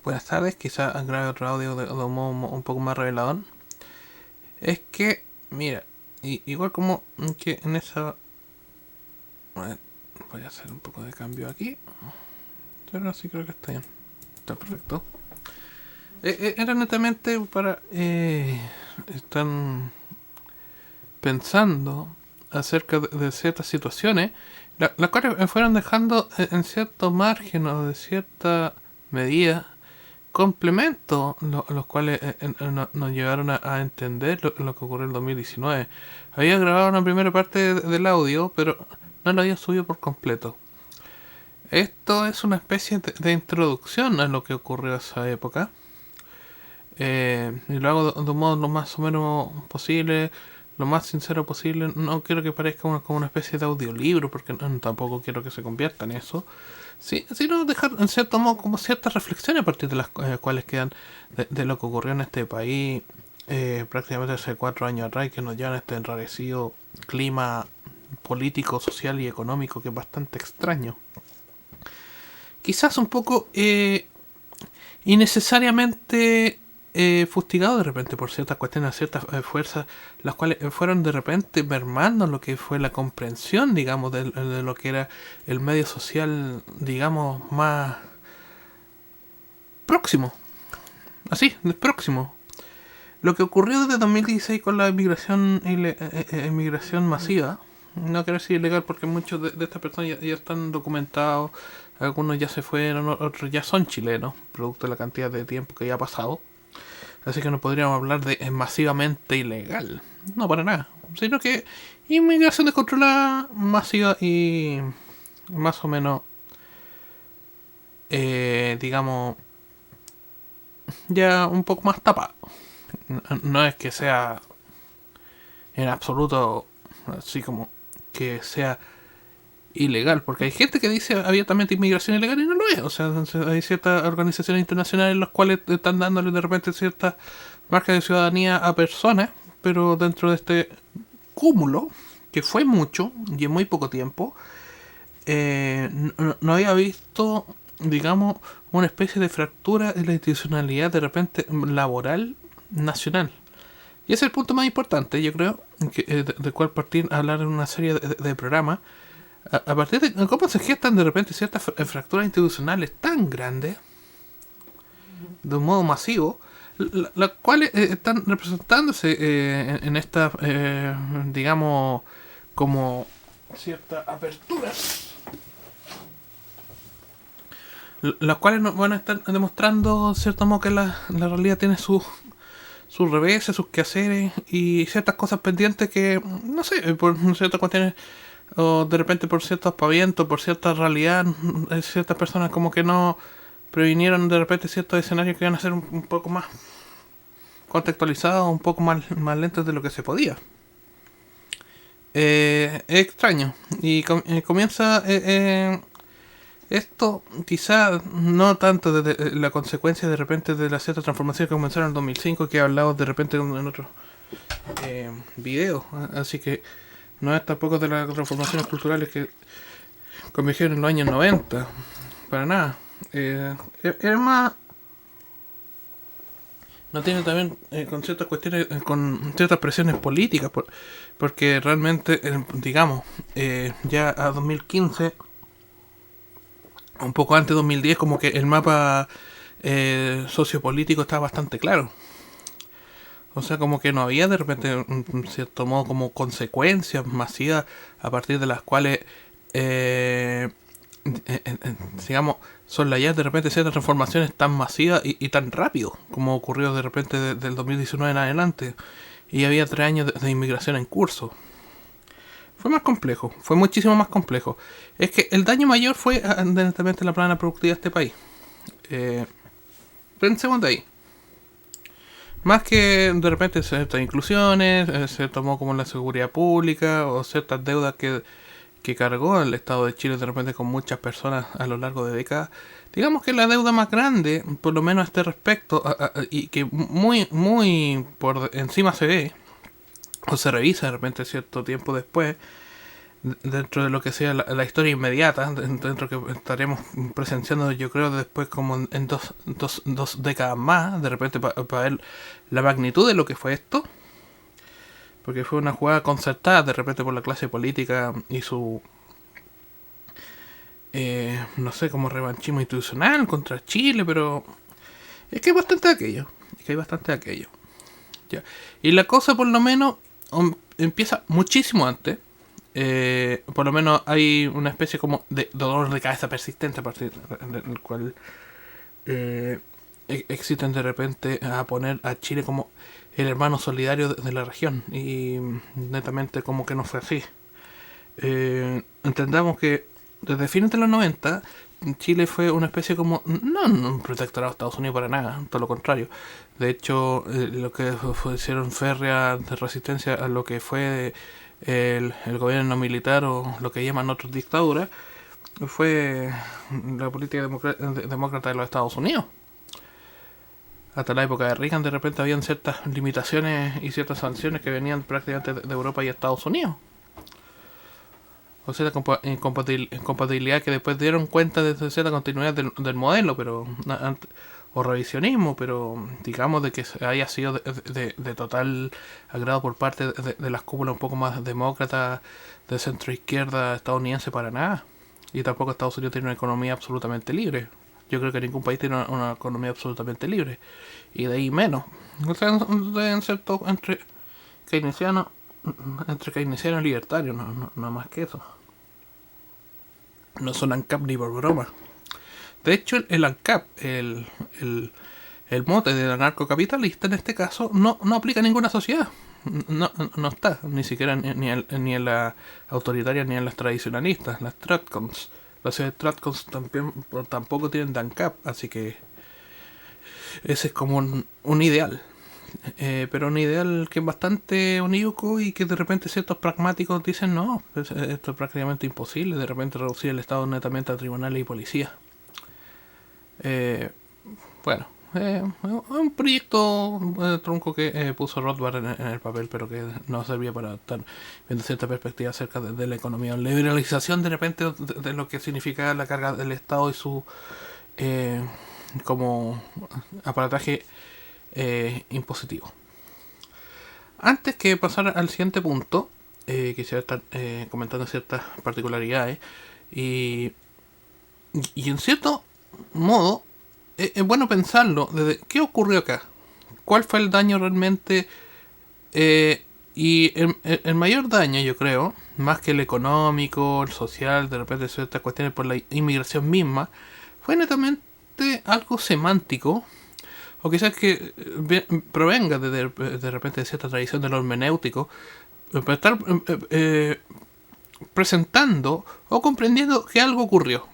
buenas tardes, quizás grabe otro audio de un modo un poco más revelador. Es que, mira, igual como que en esa... Voy a hacer un poco de cambio aquí. Pero sí creo que está bien. Está perfecto. Era netamente para... están pensando acerca de ciertas situaciones, las cuales me fueron dejando en cierto margen o de cierta medida complementos, los cuales nos llevaron a entender lo que ocurrió en el 2019. Había grabado una primera parte del audio, pero no lo había subido por completo. Esto es una especie de introducción a lo que ocurrió en esa época. Y lo hago de un modo lo más o menos posible, lo más sincero posible. No quiero que parezca como una especie de audiolibro, porque tampoco quiero que se convierta en eso. Sí, sino dejar en cierto modo como ciertas reflexiones a partir de las cuales quedan de lo que ocurrió en este país prácticamente hace 4 años atrás, que nos llevan a este enrarecido clima político, social y económico que es bastante extraño. Quizás un poco innecesariamente fustigado de repente por ciertas cuestiones, ciertas fuerzas, las cuales fueron de repente mermando lo que fue la comprensión, digamos, de lo que era el medio social, digamos, más próximo. Así, próximo. Lo que ocurrió desde 2016 con la inmigración masiva, no quiero decir ilegal porque muchos de estas personas ya están documentados, algunos ya se fueron, otros ya son chilenos, producto de la cantidad de tiempo que ya ha pasado. Así que no podríamos hablar de masivamente ilegal. No, para nada. Sino que inmigración descontrolada, masiva y más o menos, digamos, ya un poco más tapada. No es que sea en absoluto así como que sea ilegal, porque hay gente que dice abiertamente inmigración ilegal y no lo es. O sea, hay ciertas organizaciones internacionales en las cuales están dándole de repente ciertas marcas de ciudadanía a personas, pero dentro de este cúmulo, que fue mucho y en muy poco tiempo, no había visto, digamos, una especie de fractura en la institucionalidad de repente laboral nacional. Y ese es el punto más importante, yo creo, de cual partir a hablar en una serie de programas. A partir de cómo se gestan de repente ciertas fracturas institucionales tan grandes, de un modo masivo, las cuales están representándose en esta, digamos, como cierta apertura, las cuales nos van a estar demostrando, cierto modo, que la realidad tiene sus reveses, sus quehaceres y ciertas cosas pendientes que, no sé, por ciertas cuestiones o de repente por ciertos aspavientos, por cierta realidad, ciertas personas como que no previnieron de repente ciertos escenarios que iban a ser un poco más contextualizados, un poco más lentos de lo que se podía. Es extraño. Y comienza esto quizá no tanto de la consecuencia de repente de la cierta transformación que comenzaron en el 2005, que he hablado de repente en otros videos. Así que no es tampoco de las transformaciones culturales que convirtieron en los años 90. Para nada. Es más... No tiene también con ciertas cuestiones, con ciertas presiones políticas, porque realmente, digamos, ya a 2015, un poco antes de 2010, como que el mapa sociopolítico estaba bastante claro. O sea, como que no había de repente, en cierto modo, como consecuencias masivas a partir de las cuales, digamos, soslayar de repente ciertas transformaciones tan masivas y tan rápido como ocurrió de repente del 2019 en adelante. Y había 3 años de inmigración en curso. Fue más complejo, fue muchísimo más complejo. Es que el daño mayor fue evidentemente la plana productiva de este país. Pensemos de ahí. Más que de repente ciertas inclusiones, se tomó como la seguridad pública o ciertas deudas que cargó el Estado de Chile de repente con muchas personas a lo largo de décadas. Digamos que la deuda más grande, por lo menos a este respecto, y que muy por encima se ve, o se revisa de repente cierto tiempo después, dentro de lo que sea la historia inmediata, dentro que estaremos presenciando, yo creo, después como en dos décadas más, de repente para ver la magnitud de lo que fue esto, porque fue una jugada concertada de repente por la clase política y su, no sé, como revanchismo institucional contra Chile, pero es que hay bastante de aquello, Ya. Y la cosa por lo menos empieza muchísimo antes. Por lo menos hay una especie como de dolor de cabeza persistente a partir del cual existen de repente a poner a Chile como el hermano solidario de la región, y netamente como que no fue así. Entendamos que desde fines de los 90 Chile fue una especie como, no un protectorado de Estados Unidos para nada, todo lo contrario. De hecho, lo que hicieron férrea de resistencia a lo que fue el gobierno militar, o lo que llaman otros dictaduras, fue la política demócrata de los Estados Unidos. Hasta la época de Reagan de repente habían ciertas limitaciones y ciertas sanciones que venían prácticamente de Europa y Estados Unidos. O sea, incompatibilidad que después dieron cuenta de cierta continuidad del modelo, pero o revisionismo, pero digamos de que haya sido de total agrado por parte de las cúpulas un poco más demócratas de centro izquierda estadounidense, para nada. Y tampoco Estados Unidos tiene una economía absolutamente libre. Yo creo que ningún país tiene una economía absolutamente libre, y de ahí menos. O sea, deben ser todo keynesiano y libertario, no más que eso. No son ANCAP ni por broma. De hecho, el ANCAP, el mote del anarcocapitalista en este caso, no aplica a ninguna sociedad. No está, ni siquiera ni en la autoritaria ni en las tradicionalistas, las Tratcons. Las ciudades Tratcons tampoco tienen de ANCAP, así que ese es como un ideal. Pero un ideal que es bastante unívoco, y que de repente ciertos pragmáticos dicen no, esto es prácticamente imposible, de repente reducir el Estado netamente a tribunales y policía. Bueno, un proyecto tronco que puso Rothbard en el papel, pero que no servía para estar viendo cierta perspectiva acerca de la economía. La liberalización de repente de lo que significa la carga del Estado y su como aparataje impositivo. Antes que pasar al siguiente punto, quisiera estar comentando ciertas particularidades, y en cierto modo es bueno pensarlo desde qué ocurrió acá, cuál fue el daño realmente, y el mayor daño, yo creo, más que el económico, el social, de repente ciertas cuestiones por la inmigración misma, fue netamente algo semántico, o quizás que provenga de repente de cierta tradición de lo hermenéutico, para estar presentando o comprendiendo que algo ocurrió.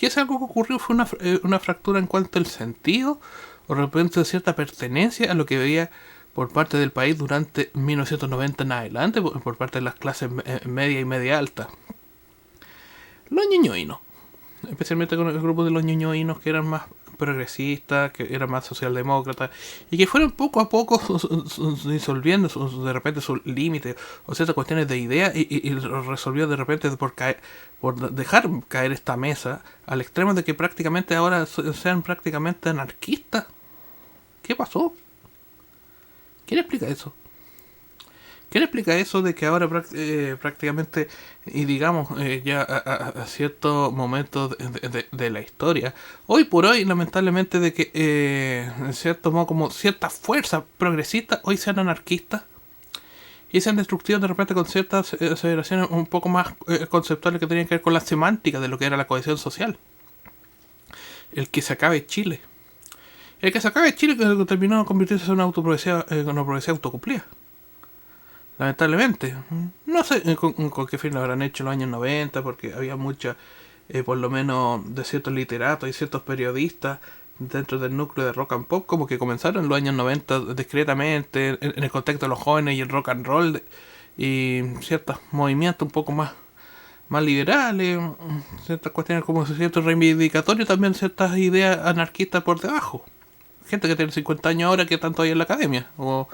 Y ese algo que ocurrió fue una fractura en cuanto al sentido, o de repente de cierta pertenencia a lo que veía por parte del país durante 1990 en adelante, por parte de las clases media y media alta. Los ñoñoínos, especialmente con el grupo de los ñoñoínos, que eran más progresistas, que eran más socialdemócratas, y que fueron poco a poco disolviendo de repente sus límites o ciertas cuestiones de idea, y resolvió de repente por dejar caer esta mesa al extremo de que prácticamente ahora sean prácticamente anarquistas. ¿Qué pasó? ¿Quién explica eso? ¿Quién explica eso de que ahora prácticamente, y digamos ya a ciertos momentos de la historia, hoy por hoy, lamentablemente, de que en cierto modo como ciertas fuerzas progresistas hoy sean anarquistas y sean destructivas de repente con ciertas aseveraciones un poco más conceptuales que tenían que ver con la semántica de lo que era la cohesión social? El que se acabe Chile. El que se acabe Chile terminó convirtiéndose en una profecía autocumplida. Lamentablemente. No sé con qué fin lo habrán hecho en los años 90, porque había mucha, por lo menos, de ciertos literatos y ciertos periodistas dentro del núcleo de rock and pop, como que comenzaron en los años 90 discretamente, en el contexto de los jóvenes y el rock and roll, y ciertos movimientos un poco más liberales, ciertas cuestiones como ciertos reivindicatorios, también ciertas ideas anarquistas por debajo. Gente que tiene 50 años ahora, que tanto hay en la academia, o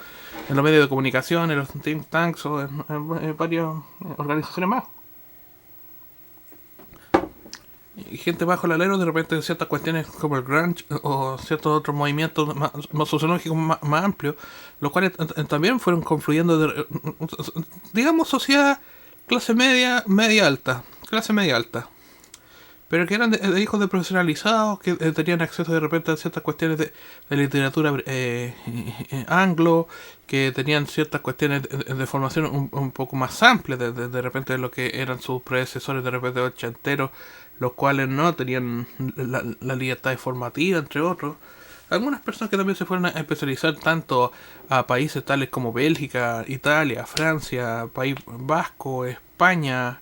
en los medios de comunicación, en los think tanks, o en varias organizaciones más. y gente bajo el alero, de repente ciertas cuestiones como el grunge o ciertos otros movimientos más sociológicos más amplios, los cuales también fueron confluyendo, digamos, sociedad clase media, media alta, clase media alta. Pero que eran de hijos de profesionalizados, que tenían acceso de repente a ciertas cuestiones de literatura anglo, que tenían ciertas cuestiones de formación un poco más amplia, de repente de lo que eran sus predecesores de repente ochenteros, los cuales no tenían la libertad formativa, entre otros. Algunas personas que también se fueron a especializar tanto a países tales como Bélgica, Italia, Francia, País Vasco, España,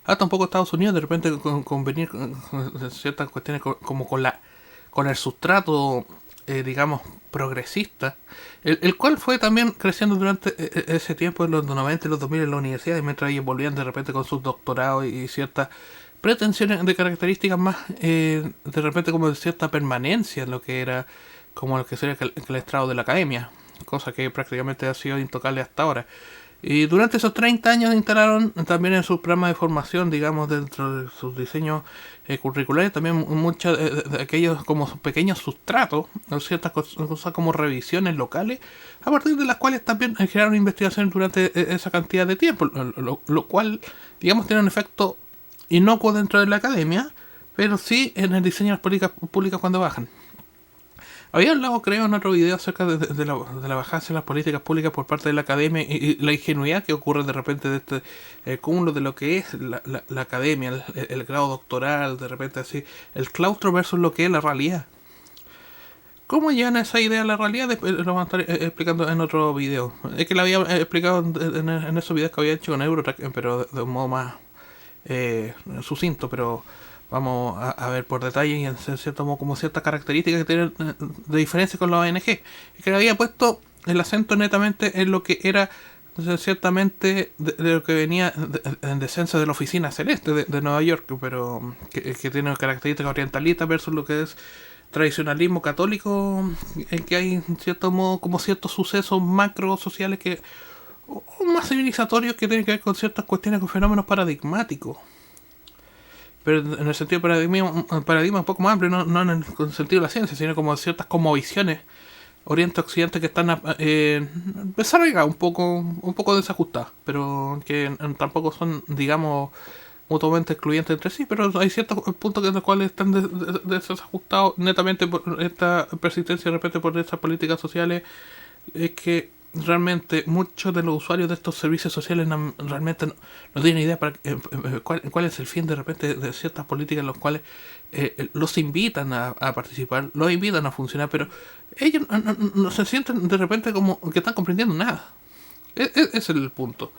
hasta un poco Estados Unidos, de repente con venir con ciertas cuestiones como con el sustrato, digamos, progresista, el cual fue también creciendo durante ese tiempo, en los 90 y los 2000 en la universidad, y mientras ellos volvían de repente con sus doctorados y ciertas pretensiones de características más, de repente como de cierta permanencia en lo que era como lo que sería el estrado de la academia, cosa que prácticamente ha sido intocable hasta ahora. Y durante esos 30 años instalaron también en sus programas de formación, digamos, dentro de sus diseños curriculares, también muchos de aquellos como pequeños sustratos, o ciertas cosas como revisiones locales, a partir de las cuales también generaron investigaciones durante esa cantidad de tiempo, lo cual, digamos, tiene un efecto inocuo dentro de la academia, pero sí en el diseño de las políticas públicas cuando bajan. Había hablado, creo, en otro video acerca de la bajanza en las políticas públicas por parte de la academia y la ingenuidad que ocurre de repente de este cúmulo de lo que es la academia, el grado doctoral, de repente así, el claustro versus lo que es la realidad. ¿Cómo llegan a esa idea a la realidad? Después lo vamos a estar explicando en otro video. Es que lo había explicado en esos videos que había hecho con Eurotrack, pero de un modo más sucinto, pero vamos a ver por detalle y en cierto modo como ciertas características que tienen de diferencia con la ONG. Es que le había puesto el acento netamente en lo que era ciertamente de lo que venía en descenso de la oficina celeste de Nueva York, pero que tiene características orientalistas versus lo que es tradicionalismo católico, en que hay en cierto modo como ciertos sucesos macro sociales que o más civilizatorios que tienen que ver con ciertas cuestiones, con fenómenos paradigmáticos, pero en el sentido de paradigma un poco más amplio, no en el sentido de la ciencia, sino como ciertas cosmovisiones Oriente-Occidente que están desarraigadas, un poco desajustadas, pero que tampoco son, digamos, mutuamente excluyentes entre sí, pero hay ciertos puntos en los cuales están desajustados netamente por esta persistencia de repente por estas políticas sociales. Es que realmente muchos de los usuarios de estos servicios sociales realmente no tienen idea para cuál es el fin de repente de ciertas políticas en las cuales los invitan a participar, los invitan a funcionar, pero ellos no se sienten de repente como que están comprendiendo nada. Ese es el punto.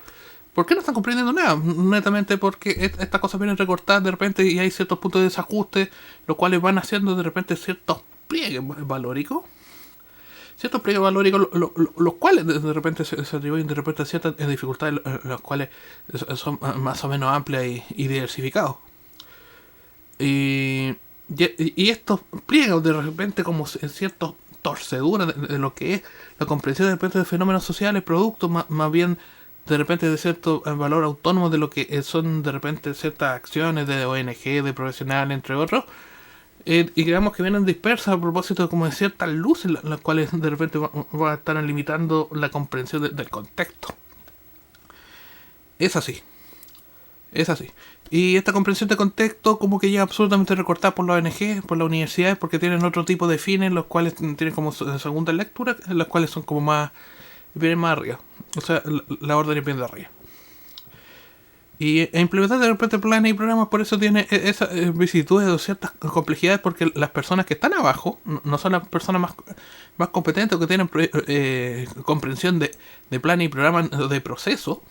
¿Por qué no están comprendiendo nada? Netamente porque estas cosas vienen recortadas de repente y hay ciertos puntos de desajuste, los cuales van haciendo de repente ciertos pliegues valóricos. Ciertos pliegues valóricos, los cuales de repente se atribuyen de repente a ciertas dificultades, los cuales son más o menos amplias y diversificados. Y estos pliegues de repente como ciertas torceduras de lo que es la comprensión de repente de fenómenos sociales, productos más bien de repente de cierto valor autónomo de lo que son de repente ciertas acciones de ONG, de profesionales, entre otros, y digamos que vienen dispersas a propósito de como de ciertas luces las cuales de repente van a estar limitando la comprensión del contexto. Es así. Es así. Y esta comprensión de contexto como que ya absolutamente recortada por la ONG, por las universidades, porque tienen otro tipo de fines, los cuales tienen como segunda lectura, las cuales son como más, vienen más arriba. O sea, la orden viene de arriba. E implementar de repente planes y programas, por eso tiene esas vicisitudes o ciertas complejidades, porque las personas que están abajo no son las personas más competentes o que tienen comprensión de planes y programas de proceso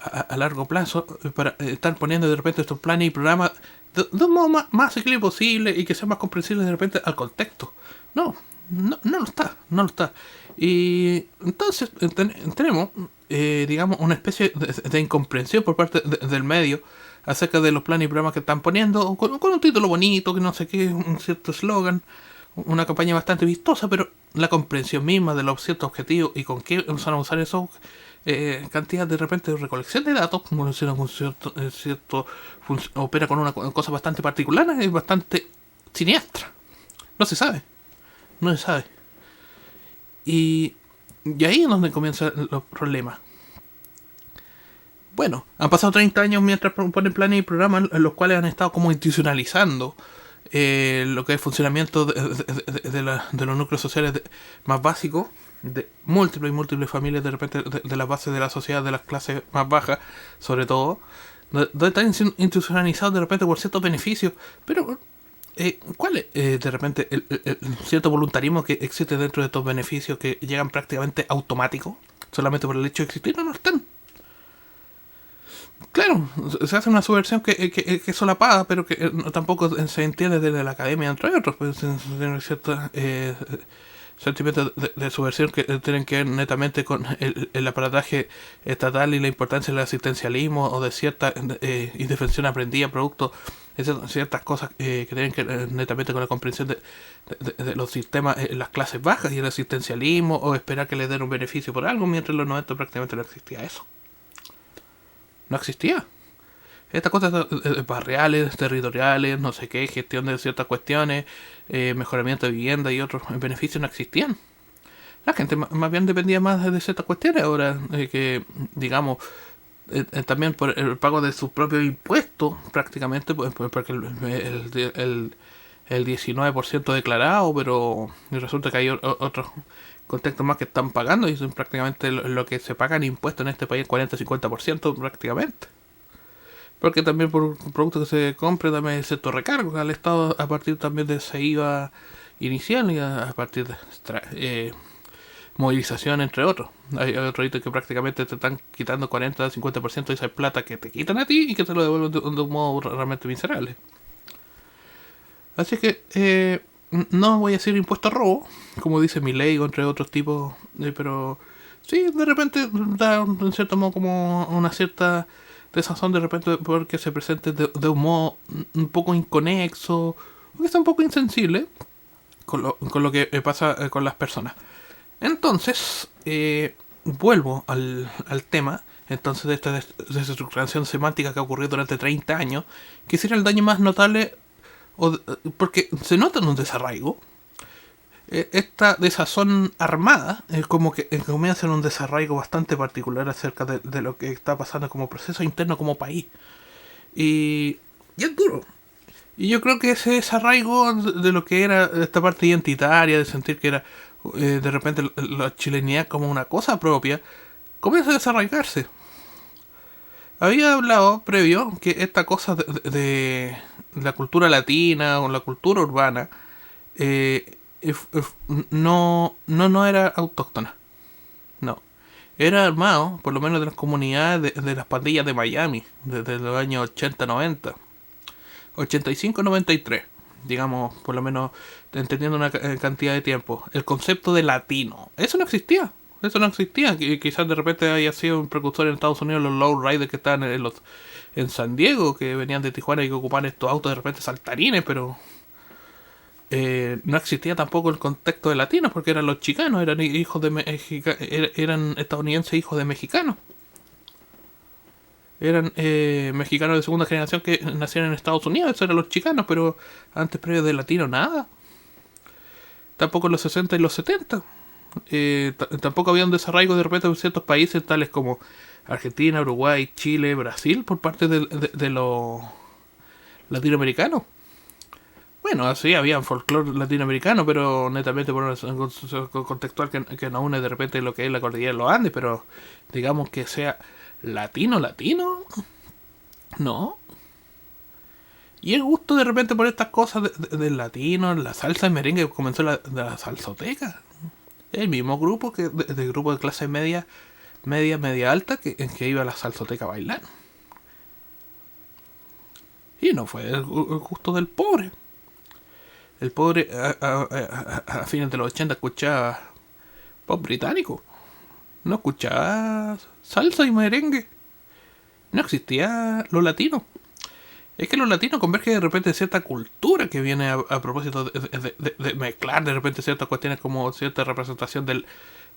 a largo plazo, para estar poniendo de repente estos planes y programas de un modo más asequible posible y que sea más comprensible de repente al contexto. No lo está. Y entonces tenemos, digamos, una especie de incomprensión por parte del medio acerca de los planes y programas que están poniendo, con un título bonito, que no sé qué, un cierto eslogan, una campaña bastante vistosa, pero la comprensión misma de los ciertos objetivos y con qué van a usar esos cantidad de repente de recolección de datos, como si un cierto opera con una cosa bastante particular, es bastante siniestra. No se sabe, no se sabe. Y ahí es donde comienzan los problemas. Bueno, han pasado 30 años mientras proponen planes y programas en los cuales han estado como institucionalizando lo que es el funcionamiento de los núcleos sociales más básicos, de múltiples familias de repente de las bases de la sociedad, de las clases más bajas, sobre todo, donde están institucionalizados de repente por ciertos beneficios, pero ¿cuál es de repente el cierto voluntarismo que existe dentro de estos beneficios que llegan prácticamente automáticos, solamente por el hecho de existir? No están. Claro, se hace una subversión que es solapada, pero que tampoco se entiende desde la academia, entre otros. Pues tiene ciertos sentimientos de subversión que tienen que ver netamente con el aparataje estatal y la importancia del asistencialismo o de cierta indefensión aprendida, producto de ciertas cosas que tienen que ver netamente con la comprensión de los sistemas en las clases bajas y el asistencialismo o esperar que les den un beneficio por algo, mientras en los 90 prácticamente no existía eso. No existía. Estas cosas barriales, territoriales, no sé qué, gestión de ciertas cuestiones, mejoramiento de vivienda y otros beneficios no existían. La gente más bien dependía más de ciertas cuestiones ahora, que digamos, también por el pago de sus propios impuestos, prácticamente, porque el 19% declarado, pero resulta que hay otros contextos más que están pagando y son prácticamente lo que se paga en impuestos en este país, 40-50% prácticamente. Porque también por un producto que se compre también hay cierto recargo al Estado a partir también de ese IVA inicial y a partir de movilización, entre otros. Hay otros hitos que prácticamente te están quitando 40-50% de esa plata que te quitan a ti y que te lo devuelven de un modo realmente miserable. Así que no voy a decir impuesto a robo, como dice mi ley o entre otros tipos, pero sí, de repente da en cierto modo como una cierta desazón de repente porque se presente de un modo un poco inconexo, o que está un poco insensible con lo que pasa con las personas. Entonces, vuelvo al tema. Entonces, de esta desestructuración semántica que ha ocurrido durante 30 años, quisiera el daño más notable, porque se nota en un desarraigo. Esta desazón armada como que comienza en un desarraigo bastante particular acerca de lo que está pasando como proceso interno como país. Y es duro. Y yo creo que ese desarraigo de lo que era esta parte identitaria, de sentir que era de repente la chilenidad como una cosa propia, comienza a desarraigarse. Había hablado previo que esta cosa de la cultura latina o la cultura urbana no era autóctona. No. Era armado, por lo menos de las comunidades de las pandillas de Miami, desde los años 80-90. 85-93, digamos, por lo menos entendiendo una cantidad de tiempo. El concepto de latino, eso no existía. Eso no existía. Quizás de repente haya sido un precursor en Estados Unidos los lowriders que estaban en San Diego, que venían de Tijuana y que ocupaban estos autos de repente saltarines, pero no existía tampoco el contexto de latinos, porque eran los chicanos, eran hijos de eran estadounidenses hijos de mexicanos. Eran mexicanos de segunda generación que nacieron en Estados Unidos, esos eran los chicanos, pero antes previo de latino nada. Tampoco en los 60 y los 70. Tampoco había un desarraigo de repente en ciertos países tales como Argentina, Uruguay, Chile, Brasil por parte de los latinoamericanos. Bueno, así había folclore latinoamericano, pero netamente por un contextual que no une de repente lo que es la cordillera de los Andes, pero digamos que sea latino, no. Y el gusto de repente por estas cosas del latino, la salsa y merengue comenzó de la salsoteca. El mismo grupo que de grupo de clase media alta que iba a la salsoteca a bailar. Y no fue el gusto del pobre. El pobre a fines de los 80 escuchaba pop británico. No escuchaba salsa y merengue. No existía lo latino. Es que los latinos convergen de repente cierta cultura que viene a propósito de mezclar de repente ciertas cuestiones como cierta representación del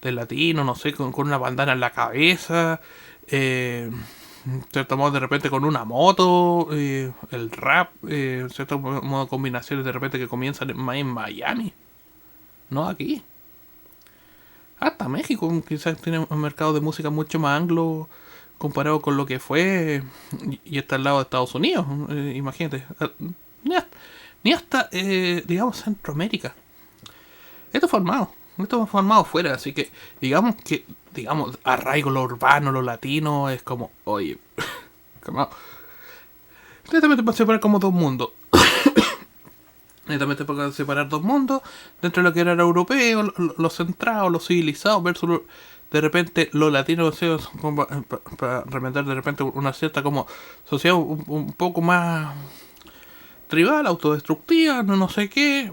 latino, no sé, con una bandana en la cabeza, cierto modo de repente con una moto, el rap, cierto modo combinaciones de repente que comienzan más en Miami, no aquí. Hasta México quizás tiene un mercado de música mucho más anglo comparado con lo que fue y está al lado de Estados Unidos, imagínate. Ni hasta, digamos, Centroamérica. Esto fue formado fuera, así que digamos, arraigo lo urbano, lo latino, es como, oye, como, netamente para separar como dos mundos. Netamente para separar dos mundos, dentro de lo que era lo europeo, lo centrado, lo civilizado, versus de repente los latinos, para remendar de repente una cierta como sociedad un poco más tribal, autodestructiva, no sé qué,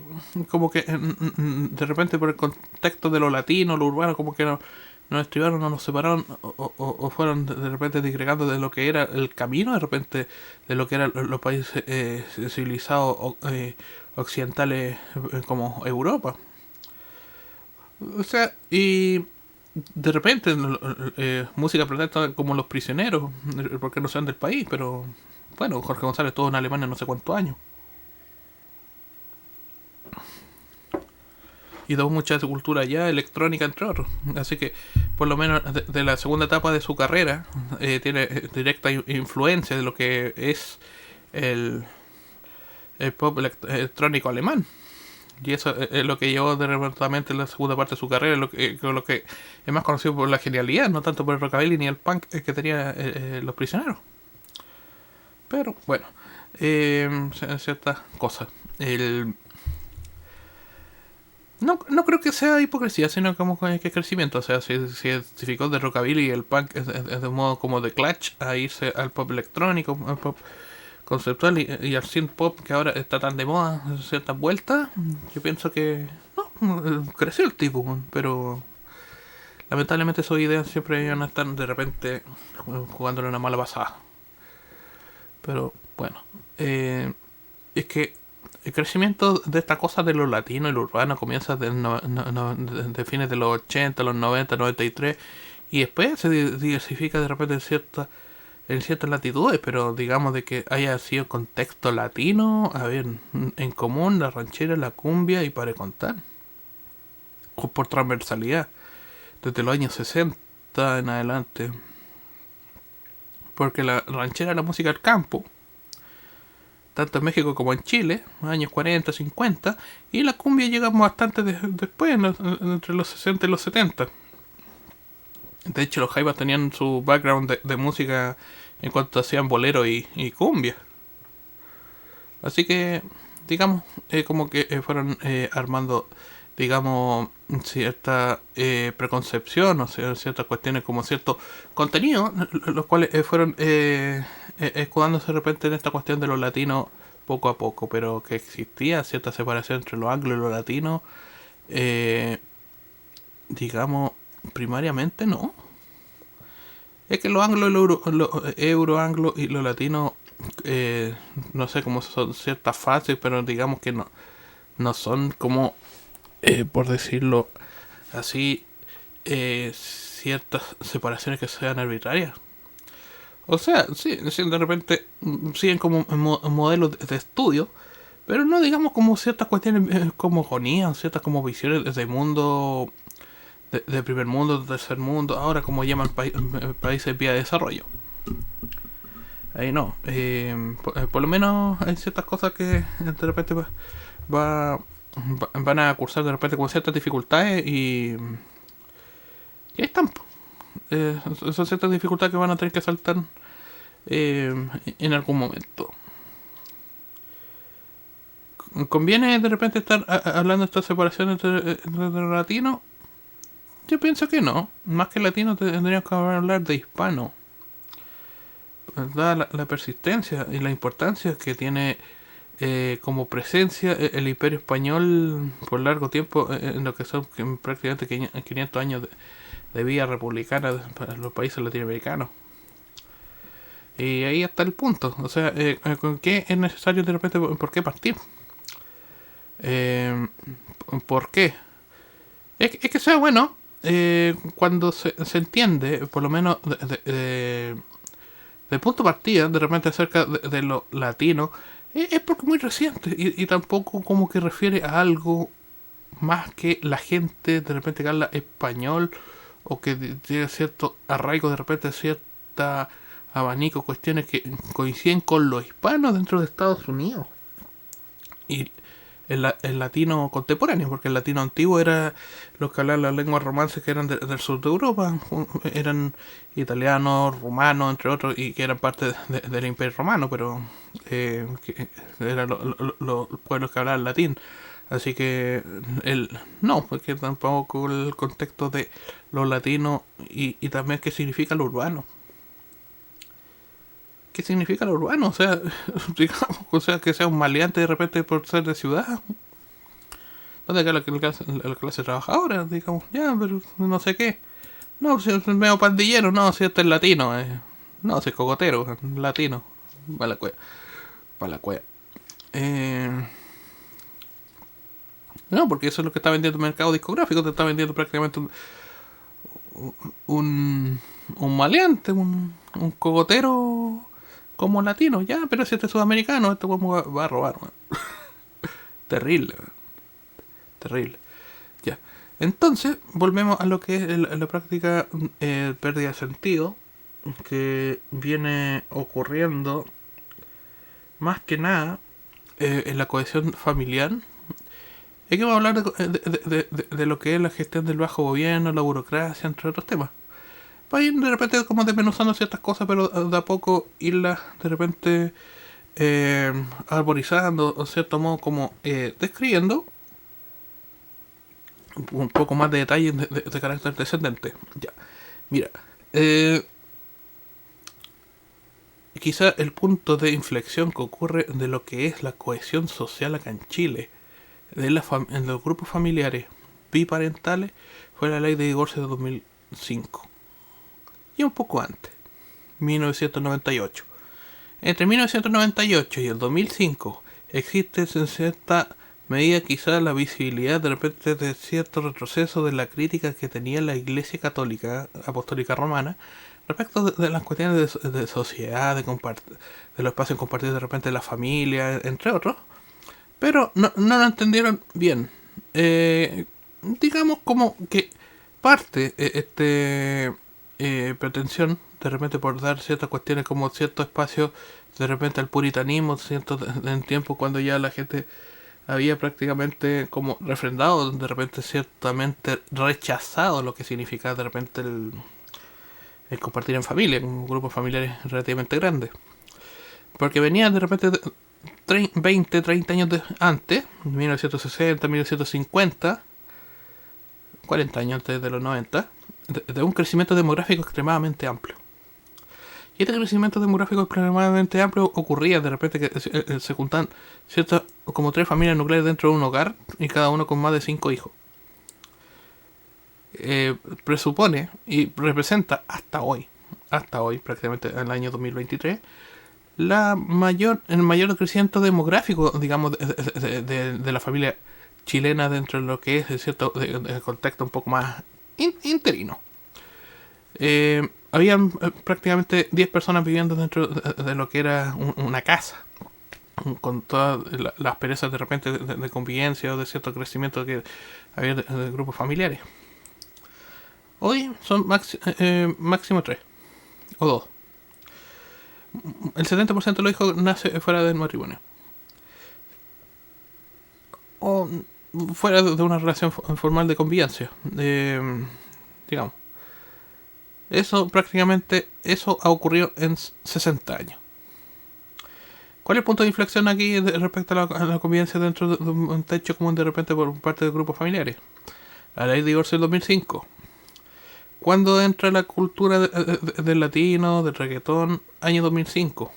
como que de repente por el contexto de lo latino, lo urbano, como que nos estribaron, no nos separaron o fueron de repente disgregando de lo que era el camino, de repente de lo que eran los países civilizados occidentales como Europa. O sea, y de repente música protesta como Los Prisioneros, porque no sean del país, pero bueno, Jorge González estuvo en Alemania no sé cuántos años. Y tuvo mucha cultura ya electrónica, entre otros. Así que, por lo menos de la segunda etapa de su carrera, tiene directa influencia de lo que es el, el pop electrónico alemán. Y eso es lo que llevó directamente en la segunda parte de su carrera, lo que es más conocido por la genialidad, no tanto por el rockabilly ni el punk que tenía Los Prisioneros. Pero bueno, ciertas cosas. No creo que sea hipocresía, sino como que crecimiento. O sea, se identificó de rockabilly y el punk es de un modo como de Clutch a irse al pop electrónico, al pop conceptual y al synth pop que ahora está tan de moda, ciertas vueltas. Yo pienso que no, creció el tipo, pero lamentablemente sus ideas siempre iban a estar de repente jugándole una mala pasada. Pero bueno, es que el crecimiento de esta cosa de lo latino y lo urbano comienza de fines de los 80, los 90, 93 y después se diversifica de repente en ciertas latitudes, pero digamos de que haya sido contexto latino, a ver, en común la ranchera, la cumbia y para contar, por transversalidad, desde los años 60 en adelante, porque la ranchera es la música del campo, tanto en México como en Chile, años 40, 50, y la cumbia llega bastante después, entre los 60 y los 70. De hecho, los jaivas tenían su background de música en cuanto hacían bolero y cumbia. Así que, digamos, como que fueron armando, digamos, cierta preconcepción o sea, ciertas cuestiones como cierto contenido, los cuales fueron escudándose de repente en esta cuestión de los latinos poco a poco, pero que existía cierta separación entre los anglos y los latinos, eh, digamos, primariamente no. Es que los anglos, los euro-anglo y los latinos, no sé cómo son ciertas fases, pero digamos que no son como, por decirlo así, ciertas separaciones que sean arbitrarias. O sea, sí, de repente siguen como modelos de estudio, pero no digamos como ciertas cuestiones como gonías, ciertas como visiones de mundo, de primer mundo, de tercer mundo, ahora como llaman países en vía de desarrollo. Ahí no, por lo menos hay ciertas cosas que de repente va, van a cursar de repente con ciertas dificultades y ahí están. Son ciertas dificultades que van a tener que saltar en algún momento. ¿Conviene de repente estar hablando de esta separación entre latinos? Yo pienso que no. Más que latino tendríamos que hablar de hispano. Dada la persistencia y la importancia que tiene como presencia el imperio español por largo tiempo en lo que son prácticamente 500 años de vida republicana para los países latinoamericanos. Y ahí está el punto. O sea, ¿con qué es necesario de repente? ¿Por qué partir? Eh, ¿Por qué? Es que sea bueno cuando se entiende, por lo menos de punto de partida, de repente acerca de lo latino, es porque es muy reciente y tampoco como que refiere a algo más que la gente de repente que habla español o que tiene cierto arraigo, de repente cierta abanico, cuestiones que coinciden con los hispanos dentro de Estados Unidos. Y el latino contemporáneo, porque el latino antiguo era los que hablaban las lenguas romances que eran del sur de Europa, eran italianos, rumanos, entre otros, y que eran parte del Imperio Romano, pero que eran los pueblos que hablaban latín. Así que no, porque tampoco el contexto de lo latino y también qué significa lo urbano. ¿Qué significa lo urbano? O sea, digamos, o sea, que sea un maleante de repente por ser de ciudad. ¿Dónde queda la clase trabajadora? Digamos, ya, pero no sé qué. No, si es medio pandillero, no, si este es latino. No, si es cogotero, latino. Para la cueva. Para la cueva. Eh, no, porque eso es lo que está vendiendo el mercado discográfico. Te está vendiendo prácticamente un, un maleante, un cogotero como latino. Ya, pero si este es sudamericano, este va a robar. Man. Terrible, man. Terrible. Ya. Entonces, volvemos a lo que es la práctica pérdida de sentido que viene ocurriendo más que nada en la cohesión familiar. Y que vamos a hablar de lo que es la gestión del bajo gobierno, la burocracia, entre otros temas. Para ir de repente como desmenuzando ciertas cosas, pero de a poco irlas de repente arborizando, o cierto modo como describiendo un poco más de detalles de carácter descendente. Ya, mira, quizá el punto de inflexión que ocurre de lo que es la cohesión social acá en Chile, en los grupos familiares biparentales, fue la ley de divorcio de 2005. Y un poco antes, 1998. Entre 1998 y el 2005 existe en cierta medida quizá la visibilidad de repente de cierto retroceso de la crítica que tenía la Iglesia Católica Apostólica Romana respecto de las cuestiones de sociedad, de los espacios compartidos de repente de la familia, entre otros, pero no lo entendieron bien. Digamos como que parte pretensión de repente por dar ciertas cuestiones como cierto espacio de repente al puritanismo, cierto en tiempo cuando ya la gente había prácticamente como refrendado, de repente ciertamente rechazado lo que significaba de repente el compartir en familia, con grupos familiares relativamente grandes. Porque venía de repente 20, 30 años antes, 1960, 1950, 40 años antes de los 90, de un crecimiento demográfico extremadamente amplio. Y este crecimiento demográfico extremadamente amplio ocurría de repente que se juntan ciertas, como 3 familias nucleares dentro de un hogar y cada uno con más de 5 hijos. Presupone y representa hasta hoy prácticamente en el año 2023, el mayor crecimiento demográfico, digamos, de la familia chilena dentro de lo que es cierto de contexto un poco más interino. Habían prácticamente 10 personas viviendo dentro de lo que era una casa, con todas las perezas de repente de convivencia o de cierto crecimiento que había de grupos familiares. Hoy son máximo 3 o 2. El 70% de los hijos nace fuera del matrimonio. O fuera de una relación formal de convivencia. Digamos. Eso prácticamente, eso ha ocurrido en 60 años. ¿Cuál es el punto de inflexión aquí respecto a la convivencia dentro de un techo común de repente por parte de grupos familiares? La ley de divorcio del 2005. ¿Cuándo entra la cultura del latino, del reggaetón? Año 2005,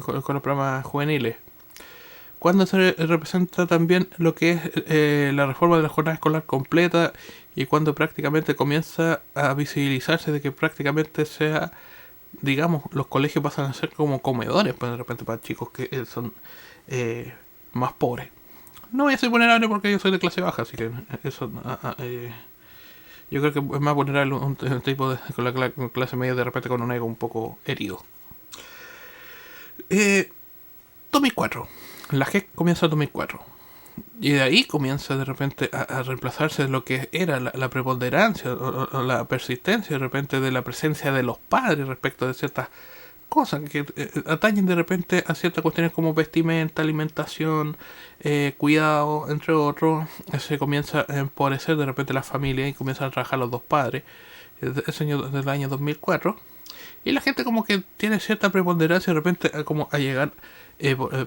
con los programas juveniles. ¿Cuándo se representa también lo que es la reforma de la jornada escolar completa y cuando prácticamente comienza a visibilizarse de que prácticamente sea digamos, los colegios pasan a ser como comedores, pues de repente para chicos que son más pobres. No voy a ser vulnerable porque yo soy de clase baja, así que eso... yo creo que es más vulnerable un tipo con la clase media de repente con un ego un poco herido. 2004. La GEC comienza en 2004. Y de ahí comienza de repente a reemplazarse lo que era la preponderancia o la persistencia de repente de la presencia de los padres respecto de ciertas cosas que atañen de repente a ciertas cuestiones como vestimenta, alimentación, cuidado, entre otros. Se comienza a empobrecer de repente la familia y comienzan a trabajar los dos padres. Ese año del año 2004. Y la gente como que tiene cierta preponderancia de repente como a llegar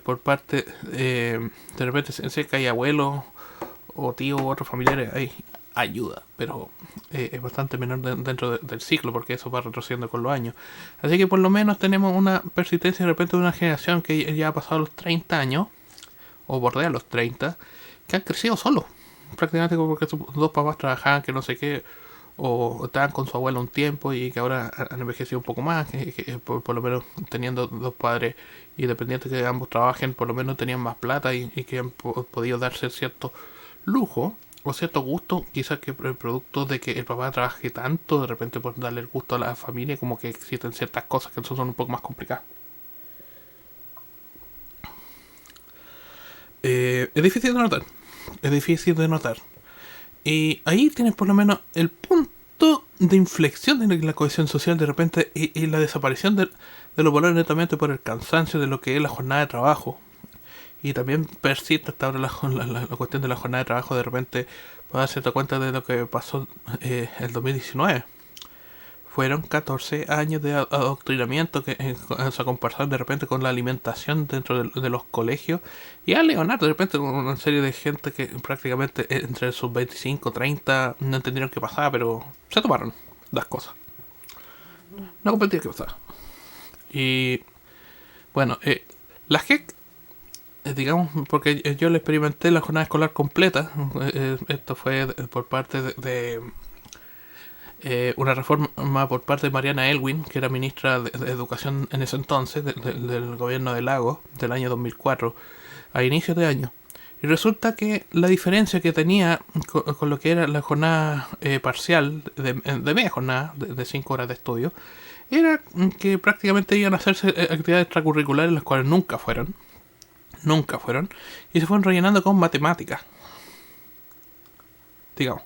por parte de repente sé que hay abuelos o tíos u otros familiares, hay ayuda, pero es bastante menor dentro del ciclo porque eso va retrocediendo con los años. Así que por lo menos tenemos una persistencia de repente de una generación que ya ha pasado los 30 años o bordea los 30 que han crecido solos, prácticamente porque sus dos papás trabajaban que no sé qué o estaban con su abuelo un tiempo y que ahora han envejecido un poco más, que por lo menos teniendo dos padres independientes que ambos trabajen, por lo menos tenían más plata y que han podido darse cierto lujo o cierto gusto, quizás que el producto de que el papá trabaje tanto, de repente por darle el gusto a la familia, como que existen ciertas cosas que son un poco más complicadas. Es difícil de notar, es difícil de notar. Y ahí tienes por lo menos el punto de inflexión de la cohesión social de repente y la desaparición de los valores netamente por el cansancio de lo que es la jornada de trabajo. Y también persiste hasta ahora la cuestión de la jornada de trabajo de repente para darse cuenta de lo que pasó el 2019. Fueron 14 años de adoctrinamiento que se comparsan de repente con la alimentación dentro de los colegios. Y a Leonardo de repente con una serie de gente que prácticamente entre sus 25 30 no entendieron qué pasaba, pero se tomaron las cosas. No comprendían qué pasaba. Y bueno, la GEC, digamos, porque yo le experimenté la jornada escolar completa. Esto fue por parte de una reforma por parte de Mariana Elwin, que era ministra de Educación en ese entonces, del gobierno de Lagos, del año 2004, a inicios de año. Y resulta que la diferencia que tenía con lo que era la jornada parcial, de media jornada, de 5 horas de estudio, era que prácticamente iban a hacerse actividades extracurriculares, las cuales nunca fueron, y se fueron rellenando con matemáticas, digamos.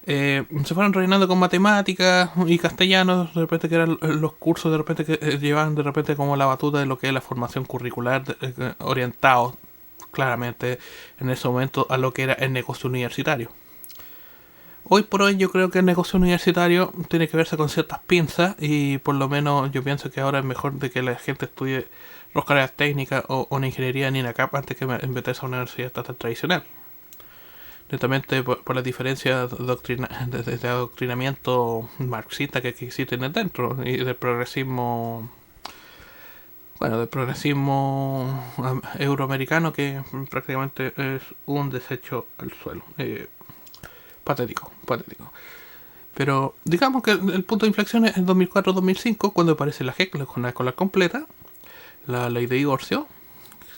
Se fueron rellenando con matemáticas y castellanos, de repente que eran los cursos de repente que llevaban de repente como la batuta de lo que es la formación curricular, orientados claramente en ese momento a lo que era el negocio universitario. Hoy por hoy yo creo que el negocio universitario tiene que verse con ciertas pinzas y por lo menos yo pienso que ahora es mejor de que la gente estudie los carreras técnicas o una ingeniería en INACAP antes que meterse a una universidad estatal tradicional. Netamente por la diferencia de adoctrinamiento marxista que existen dentro y del progresismo, bueno, del progresismo euroamericano que prácticamente es un desecho al suelo. Patético. Pero digamos que el punto de inflexión es en 2004-2005 cuando aparece la GEC, la jornada escolar completa, la ley de divorcio.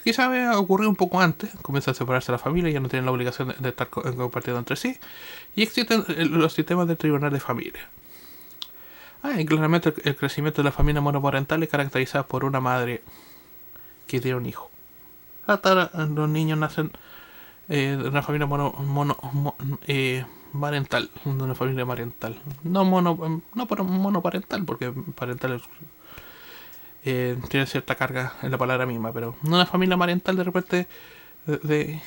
Quizá había ocurrido un poco antes, comienza a separarse la familia, ya no tienen la obligación de estar compartiendo entre sí, y existen los sistemas de tribunal de familia. Y claramente el crecimiento de la familia monoparental es caracterizada por una madre que tiene un hijo. Hasta los niños nacen de una familia parental, de una familia parental. No monoparental, porque parental es tiene cierta carga en la palabra misma, pero una familia parental de repente de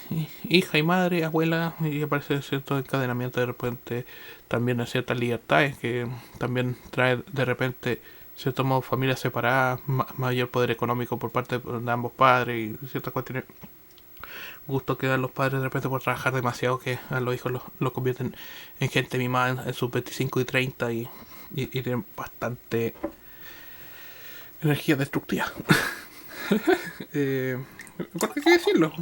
hija y madre, abuela, y aparece cierto encadenamiento de repente también de ciertas libertades que también trae de repente cierto modo familias separadas, mayor poder económico por parte de ambos padres y ciertas cuestiones, gusto que dan los padres de repente por trabajar demasiado que a los hijos los convierten en gente mimada en sus 25 y 30 y tienen bastante energía destructiva. Porque hay que decirlo.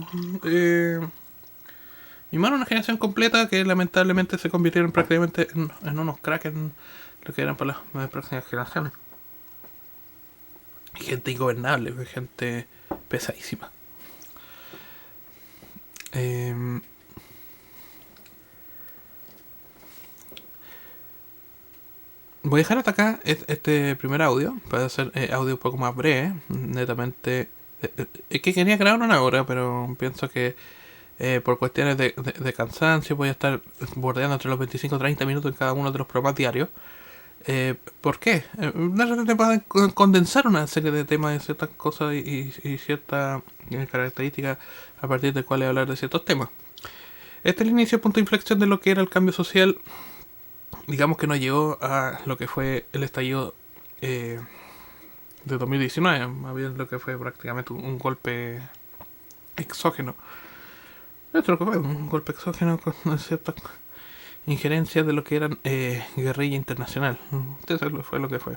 Mimaron una generación completa que lamentablemente se convirtieron prácticamente en unos cracks en lo que eran para las próximas generaciones. gente ingobernable, gente pesadísima. Voy a dejar hasta acá este primer audio, para hacer audio un poco más breve, netamente. Es que quería grabar una hora, pero pienso que por cuestiones de cansancio voy a estar bordeando entre los 25 y 30 minutos en cada uno de los programas diarios. ¿Por qué? De repente pueden condensar una serie de temas de ciertas cosas y ciertas características a partir de cuales hablar de ciertos temas. Este es el inicio, punto de inflexión de lo que era el cambio social. Digamos que nos llegó a lo que fue el estallido de 2019, más bien lo que fue prácticamente un golpe exógeno. Esto es lo que fue un golpe exógeno con ciertas injerencias de lo que eran guerrilla internacional. Eso fue lo que fue.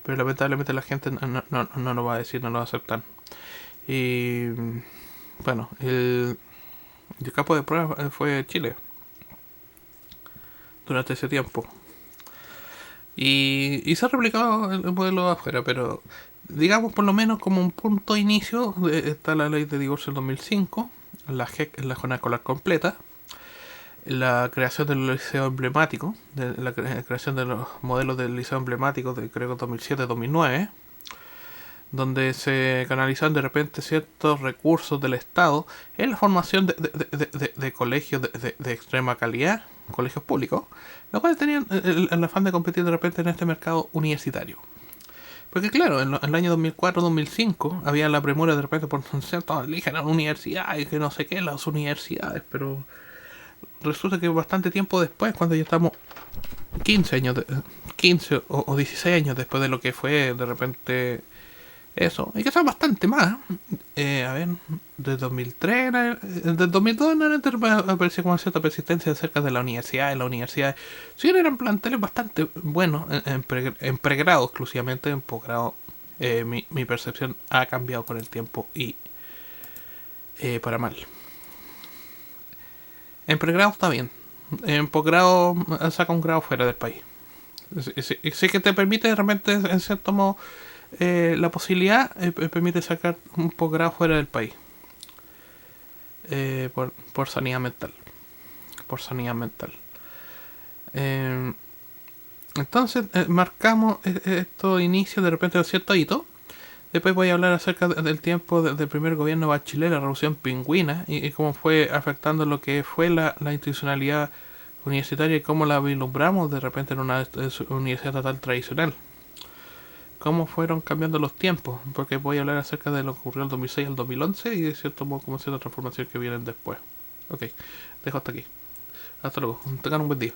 Pero lamentablemente la gente no lo va a decir, no lo va a aceptar. Y bueno, el campo de prueba fue Chile durante ese tiempo. Y se ha replicado el modelo de afuera, pero digamos por lo menos como un punto de inicio está la ley de divorcio del 2005, la JEC, la jornada escolar completa, la creación del liceo emblemático, la creación de los modelos del liceo emblemático de creo que 2007-2009, donde se canalizaban de repente ciertos recursos del Estado en la formación de colegios de extrema calidad, colegios públicos, los cuales tenían el afán de competir de repente en este mercado universitario. Porque claro, en el año 2004-2005 había la premura de repente por cierto, eligen a la universidad y que no sé qué, las universidades, pero resulta que bastante tiempo después, cuando ya estamos 15 años, 15 o 16 años después de lo que fue de repente eso, y que son bastante más. A ver, de 2003, de 2002 en adelante apareció como cierta persistencia acerca de la universidad. En la universidad, si bien eran planteles bastante buenos, en pregrado exclusivamente, en posgrado, mi percepción ha cambiado con el tiempo y para mal. En pregrado está bien, en posgrado saca un grado fuera del país. Sí que te permite de repente, en cierto modo, la posibilidad permite sacar un posgrado fuera del país por sanidad mental. Por sanidad mental. Entonces marcamos estos inicios de repente de cierto hito. Después voy a hablar acerca del tiempo del primer gobierno Bachelet, la revolución pingüina, y cómo fue afectando lo que fue la institucionalidad universitaria y cómo la vislumbramos de repente en una universidad estatal tradicional. Cómo fueron cambiando los tiempos, porque voy a hablar acerca de lo que ocurrió del 2006 al 2011 y de cierto modo como ciertas transformaciones que vienen después. Ok, dejo hasta aquí. Hasta luego, tengan un buen día.